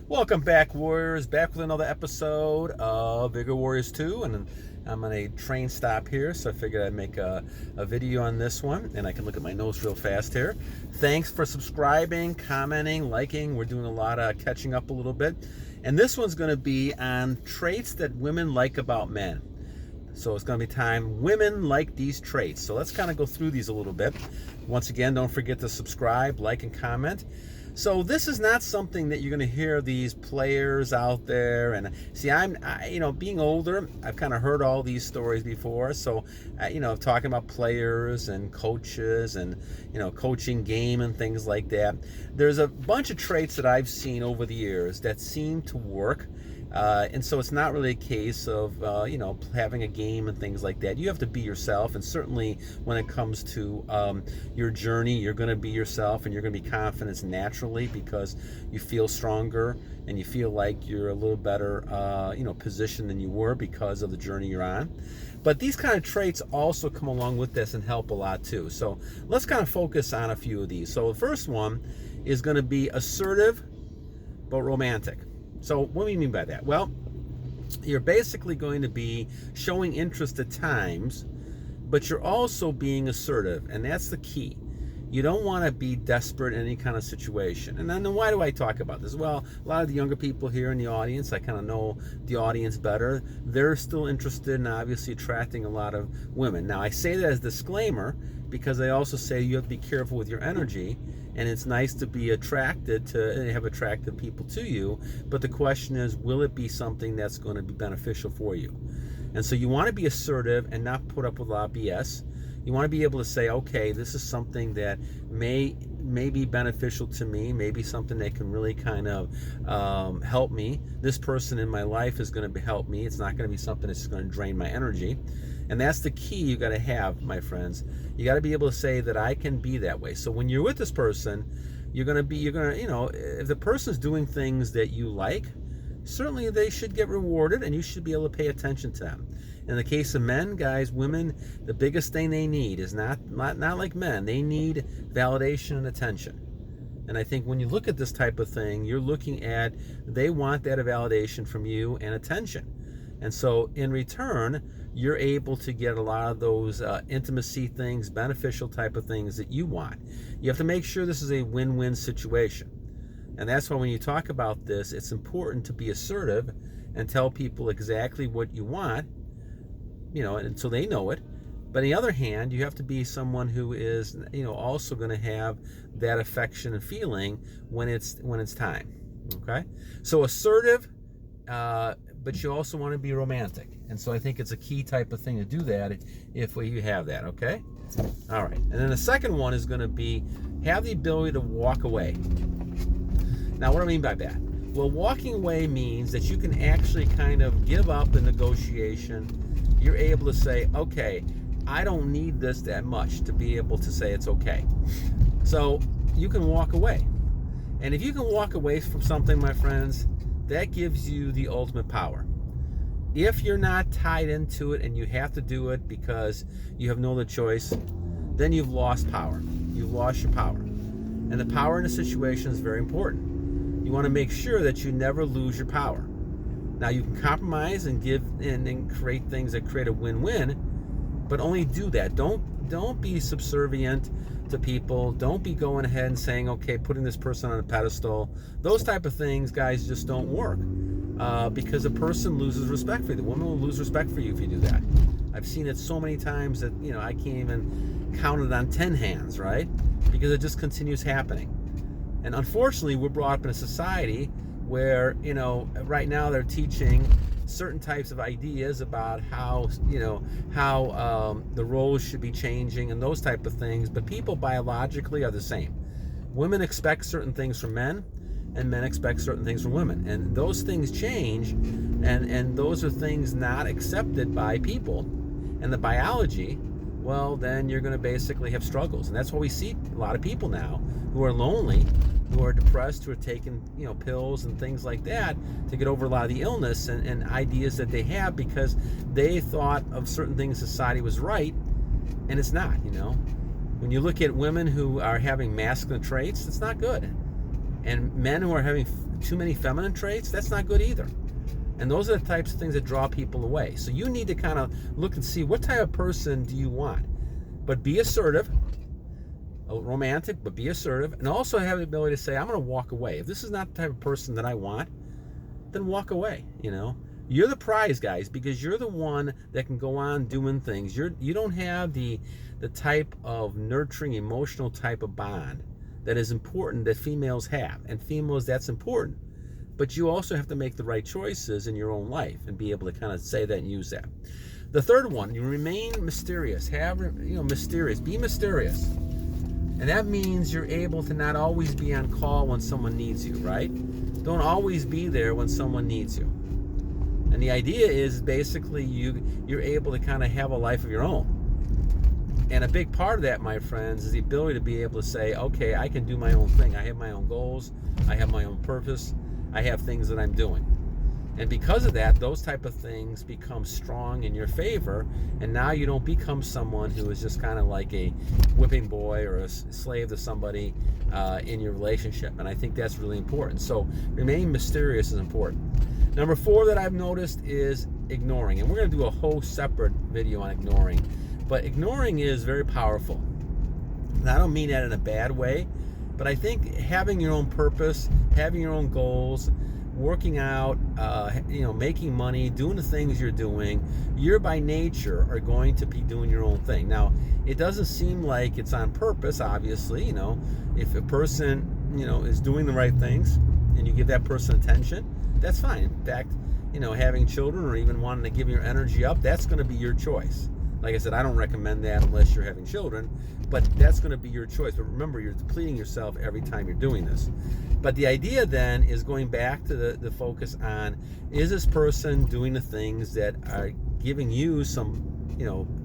Welcome back, Warriors. Back with another episode of Vigor Warriors 2. And I'm on a train stop here, so I figured I'd make a video on this one. And I can look at my notes real fast here. Thanks for subscribing, commenting, liking. We're doing a lot of catching up a little bit. And this one's going to be on traits that women like about men. So it's going to be time women like these traits. So let's kind of go through these a little bit. Once again, don't forget to subscribe, like, and comment. So this is not something that you're going to hear these players out there. And see, being older, I've kind of heard all these stories before. So, talking about players and coaches and, coaching game and things like that. There's a bunch of traits that I've seen over the years that seem to work. And so it's not really a case of, having a game and things like that. You have to be yourself. And certainly when it comes to your journey, you're going to be yourself and you're going to be confident naturally because you feel stronger and you feel like you're a little better, positioned than you were because of the journey you're on. But these kind of traits also come along with this and help a lot too. So let's kind of focus on a few of these. So the first one is going to be assertive but romantic. So what do you mean by that? Well, you're basically going to be showing interest at times, but you're also being assertive, and that's the key. You don't want to be desperate in any kind of situation. And then why do I talk about this? Well, a lot of the younger people here in the audience, I kind of know the audience better. They're still interested in obviously attracting a lot of women. Now, I say that as a disclaimer because I also say you have to be careful with your energy. And it's nice to be attracted to have attractive people to you. But the question is, will it be something that's going to be beneficial for you? And so you want to be assertive and not put up with a lot of BS. You want to be able to say, okay, this is something that may be beneficial to me, maybe something that can really kind of help me. This person in my life is going to help me. It's not going to be something that's going to drain my energy. And that's the key you got to have, my friends. You got to be able to say that I can be that way. So when you're with this person, if the person's doing things that you like, certainly they should get rewarded and you should be able to pay attention to them. In the case of men, guys, women, the biggest thing they need is not like men. They need validation and attention. And I think when you look at this type of thing, you're looking at, they want that validation from you and attention. And so in return, you're able to get a lot of those intimacy things, beneficial type of things that you want. You have to make sure this is a win-win situation. And that's why when you talk about this, it's important to be assertive and tell people exactly what you want, and so they know it. But on the other hand, you have to be someone who is, also going to have that affection and feeling when it's time. Okay? So assertive, but you also want to be romantic. And so I think it's a key type of thing to do that if you have that, okay? All right. And then the second one is going to be have the ability to walk away. Now, what do I mean by that? Well, walking away means that you can actually kind of give up the negotiation. You're able to say, okay, I don't need this that much to be able to say it's okay. So you can walk away. And if you can walk away from something, my friends, that gives you the ultimate power. If you're not tied into it and you have to do it because you have no other choice, then you've lost power. You've lost your power. And the power in a situation is very important. You want to make sure that you never lose your power. Now, you can compromise and give and create things that create a win-win, but only do that. Don't be subservient to people. Don't be going ahead and saying, okay, putting this person on a pedestal. Those type of things, guys, just don't work. Because a person loses respect for you. The woman will lose respect for you if you do that. I've seen it so many times that, I can't even count it on 10 hands, right? Because it just continues happening. And unfortunately, we're brought up in a society where, right now they're teaching certain types of ideas about how the roles should be changing and those type of things. But people biologically are the same. Women expect certain things from men, and men expect certain things from women. And those things change, and those are things not accepted by people. And the biology, well, then you're going to basically have struggles. And that's why we see a lot of people now who are lonely, who are depressed, who are taking, pills and things like that to get over a lot of the illness and ideas that they have because they thought of certain things society was right, and it's not, When you look at women who are having masculine traits, it's not good. And men who are having too many feminine traits, that's not good either. And those are the types of things that draw people away. So you need to kind of look and see, what type of person do you want? But be assertive, romantic, but be assertive, and also have the ability to say, I'm going to walk away. If this is not the type of person that I want, then walk away. You're the prize, guys, because you're the one that can go on doing things. You don't have the type of nurturing, emotional type of bond that is important that females have. And females, that's important. But you also have to make the right choices in your own life and be able to kind of say that and use that. The third one, you remain mysterious. Mysterious. Be mysterious. And that means you're able to not always be on call when someone needs you, right? Don't always be there when someone needs you. And the idea is basically you're able to kind of have a life of your own. And a big part of that, my friends, is the ability to be able to say, okay, I can do my own thing. I have my own goals. I have my own purpose. I have things that I'm doing. And because of that, those type of things become strong in your favor. And now you don't become someone who is just kind of like a whipping boy or a slave to somebody in your relationship. And I think that's really important. So remaining mysterious is important. Number 4 that I've noticed is ignoring. And we're going to do a whole separate video on ignoring. But ignoring is very powerful. And I don't mean that in a bad way, but I think having your own purpose, having your own goals, working out, making money, doing the things you're doing, you're by nature are going to be doing your own thing. Now, it doesn't seem like it's on purpose, obviously. If a person, is doing the right things and you give that person attention, that's fine. In fact, having children or even wanting to give your energy up, that's going to be your choice. Like I said, I don't recommend that unless you're having children, but that's going to be your choice. But remember, you're depleting yourself every time you're doing this. But the idea then is going back to the focus on, is this person doing the things that are giving you some,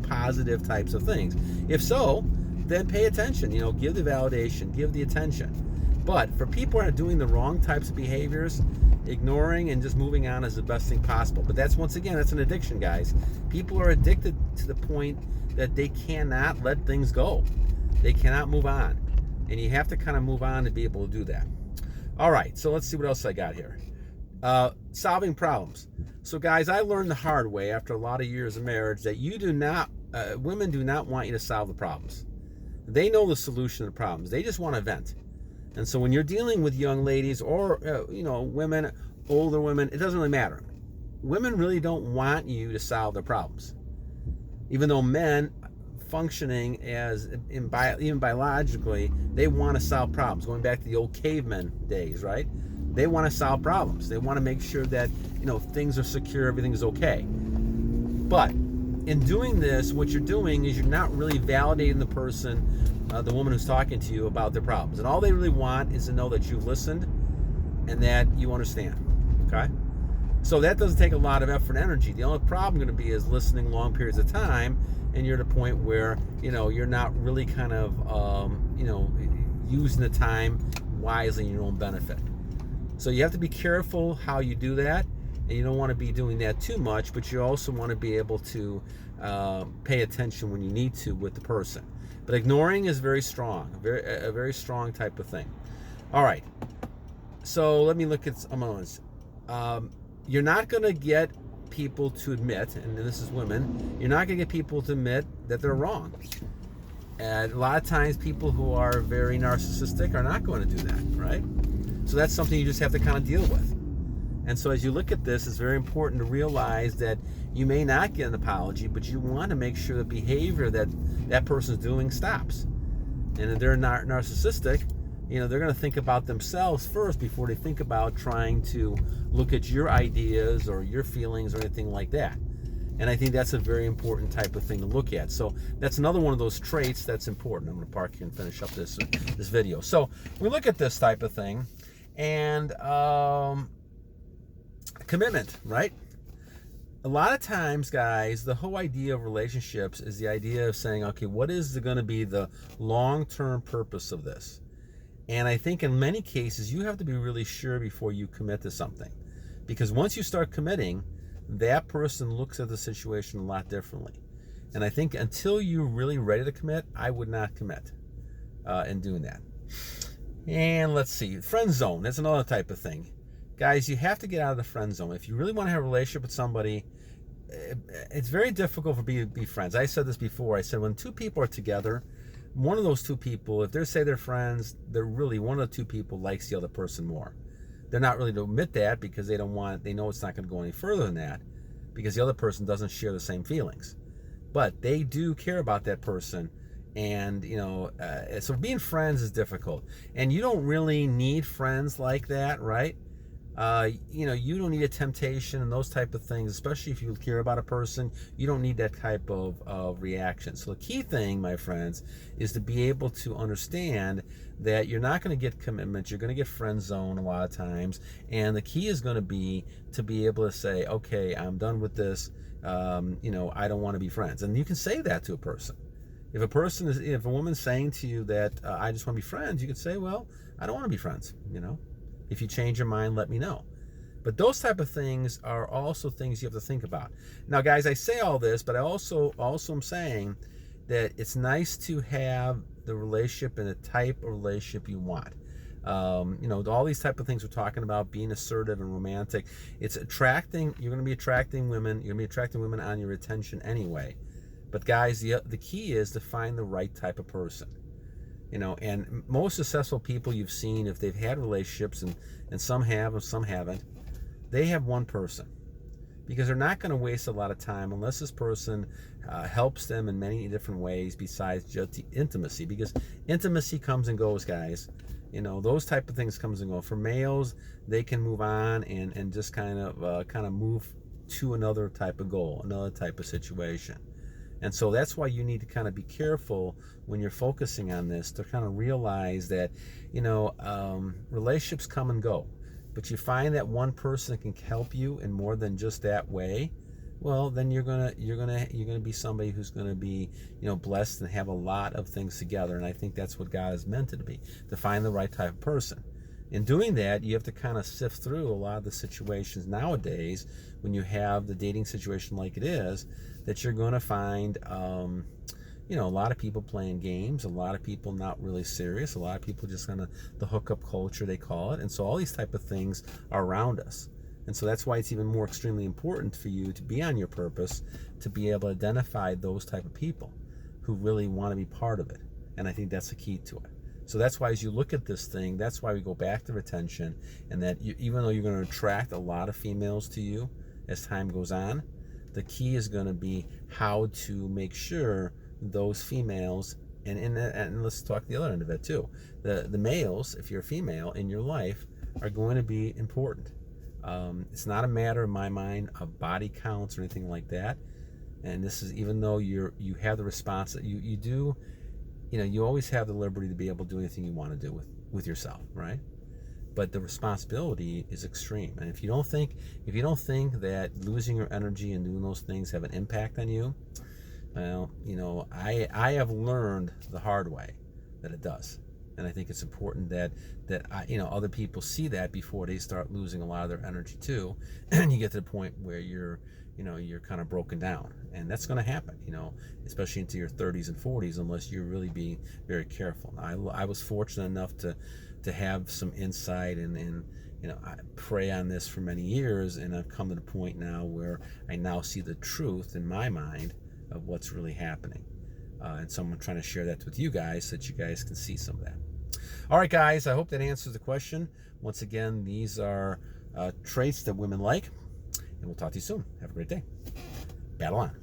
positive types of things? If so, then pay attention, give the validation, give the attention. But for people who are doing the wrong types of behaviors, ignoring and just moving on is the best thing possible. But that's, once again, that's an addiction, guys. People are addicted to the point that they cannot let things go. They cannot move on. And you have to kind of move on to be able to do that. All right, so let's see what else I got here. Solving problems. So, guys, I learned the hard way after a lot of years of marriage that women do not want you to solve the problems. They know the solution to the problems. They just want to vent. And so when you're dealing with young ladies or, women, older women, it doesn't really matter. Women really don't want you to solve their problems. Even though men, functioning as, even biologically, they want to solve problems. Going back to the old caveman days, right? They want to solve problems. They want to make sure that, things are secure, everything is okay. But in doing this, what you're doing is you're not really validating the person, the woman who's talking to you, about their problems. And all they really want is to know that you've listened and that you understand, okay? So that doesn't take a lot of effort and energy. The only problem going to be is listening long periods of time, and you're at a point where, you're not really kind of, using the time wisely in your own benefit. So you have to be careful how you do that, and you don't want to be doing that too much, but you also want to be able to pay attention when you need to with the person. But ignoring is very strong, a very strong type of thing. All right, so let me look at some others. You're not going to get people to admit, and this is women, you're not going to get people to admit that they're wrong. And a lot of times people who are very narcissistic are not going to do that, right? So that's something you just have to kind of deal with. And so as you look at this, it's very important to realize that you may not get an apology, but you want to make sure the behavior that person's doing stops. And if they're not narcissistic, they're going to think about themselves first before they think about trying to look at your ideas or your feelings or anything like that. And I think that's a very important type of thing to look at. So that's another one of those traits that's important. I'm going to park here and finish up this video. So we look at this type of thing, and commitment, right? A lot of times, guys, the whole idea of relationships is the idea of saying, okay, what is going to be the long-term purpose of this? And I think in many cases, you have to be really sure before you commit to something. Because once you start committing, that person looks at the situation a lot differently. And I think until you're really ready to commit, I would not commit in doing that. And let's see, friend zone, that's another type of thing. Guys, you have to get out of the friend zone. If you really want to have a relationship with somebody, it's very difficult for be friends. I said this before. I said when two people are together, one of those two people, if they say they're friends, they're really, one of the two people likes the other person more. They're not really to admit that because they know it's not going to go any further than that because the other person doesn't share the same feelings. But they do care about that person. And, so being friends is difficult. And you don't really need friends like that, right? You don't need a temptation and those type of things, especially if you care about a person. You don't need that type of reaction. So the key thing, my friends, is to be able to understand that you're not going to get commitment. You're going to get friend zone a lot of times. And the key is going to be able to say, okay, I'm done with this. I don't want to be friends. And you can say that to a person. If a woman's saying to you that I just want to be friends, you could say, well, I don't want to be friends, If you change your mind, let me know. But those type of things are also things you have to think about. Now, guys, I say all this, but I also am saying that it's nice to have the relationship and the type of relationship you want. All these type of things we're talking about, being assertive and romantic, it's attracting. You're going to be attracting women. You're going to be attracting women on your attention anyway. But guys, the key is to find the right type of person. And most successful people you've seen, if they've had relationships, and some have and some haven't, they have one person. Because they're not going to waste a lot of time unless this person helps them in many different ways besides just the intimacy. Because intimacy comes and goes, guys. Those type of things comes and go. For males, they can move on and just kind of move to another type of goal, another type of situation. And so that's why you need to kind of be careful when you're focusing on this, to kind of realize that, relationships come and go. But you find that one person can help you in more than just that way, well, then you're gonna be somebody who's gonna be, blessed and have a lot of things together. And I think that's what God is meant to be, to find the right type of person. In doing that, you have to kind of sift through a lot of the situations nowadays when you have the dating situation like it is, that you're going to find, a lot of people playing games, a lot of people not really serious, a lot of people just kind of the hookup culture, they call it. And so all these type of things are around us. And so that's why it's even more extremely important for you to be on your purpose, to be able to identify those type of people who really want to be part of it. And I think that's the key to it. So that's why as you look at this thing, that's why we go back to retention, and that even though you're going to attract a lot of females to you as time goes on, the key is going to be how to make sure those females, and let's talk the other end of it too, the males, if you're a female in your life, are going to be important. It's not a matter in my mind of body counts or anything like that. And this is, even though you have the response that you do, you always have the liberty to be able to do anything you want to do with yourself, right? But the responsibility is extreme. And if you don't think that losing your energy and doing those things have an impact on you, well, I have learned the hard way that it does. And I think it's important that other people see that before they start losing a lot of their energy too, and you get to the point where you're kind of broken down. And that's going to happen, especially into your 30s and 40s, unless you're really being very careful. Now, I was fortunate enough to have some insight and I pray on this for many years, and I've come to the point now where I now see the truth in my mind of what's really happening. And so I'm trying to share that with you guys so that you guys can see some of that. All right, guys, I hope that answers the question. Once again, these are traits that women like, and we'll talk to you soon. Have a great day. Battle on.